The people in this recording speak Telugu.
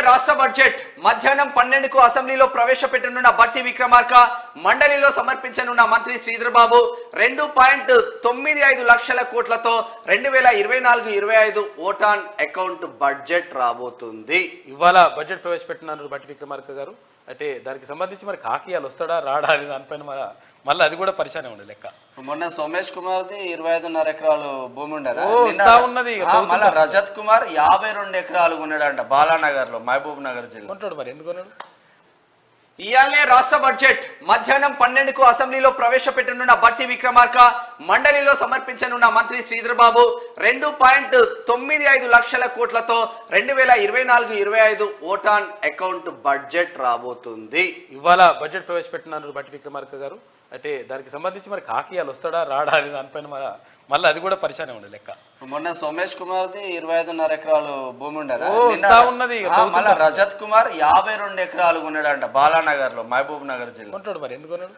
రాష్ట్ర బడ్జెట్ మధ్యాహ్నం 12కు అసెంబ్లీలో ప్రవేశపెట్టనున్న బట్టి విక్రమార్క మండలిలో సమర్పించనున్న మంత్రి శ్రీధర్ బాబు 2.95 లక్షల కోట్లతో 2024-25 ఓట్ ఆన్ అకౌంట్ బడ్జెట్ రాబోతుంది. ఇవాళ బడ్జెట్ ప్రవేశపెట్టినారు బట్టి విక్రమార్క గారు. అయితే దానికి సంబంధించి మరి కాకియాలు వస్తాడా రాడా అని దానిపైన మళ్ళీ అది కూడా పరిచయం ఉండే లెక్క. మొన్న సోమేష్ కుమార్ది 25.5 ఎకరాలు భూమి ఉండేది. మళ్ళీ రజత్ కుమార్ 52 ఎకరాలు ఉన్నాడంట బాలానగర్ లో, మహబూబ్ నగర్ జిల్లా. కొంటాడు మరి ఎందుకు కొన్నాడు? ఇయాలనే రాష్ట్ర బడ్జెట్ మధ్యాహ్నం 12కు అసెంబ్లీలో ప్రవేశపెట్టనున్న బట్టి విక్రమార్క మండలిలో సమర్పించనున్న మంత్రి శ్రీధర్ బాబు 2.95 లక్షల కోట్లతో 2024-25 ఓట్ ఆన్ అకౌంట్ బడ్జెట్ రాబోతుంది. ఇవాళ బడ్జెట్ ప్రవేశపెట్టినారు బట్టి విక్రమార్క గారు. అయితే దానికి సంబంధించి మరి కాకియాలు వస్తాడా రాడా అని దానిపైన మళ్ళీ అది కూడా పరిచయం ఉండే లెక్క. మొన్న సోమేష్ కుమార్ది 25.5 ఎకరాలు భూమి ఉండేది. మళ్ళీ రజత్ కుమార్ 52 ఎకరాలు ఉన్నాడంట బాలానగర్ లో, మహబూబ్ నగర్ జిల్లా. కొంటాడు మరి ఎందుకు కొన్నాడు?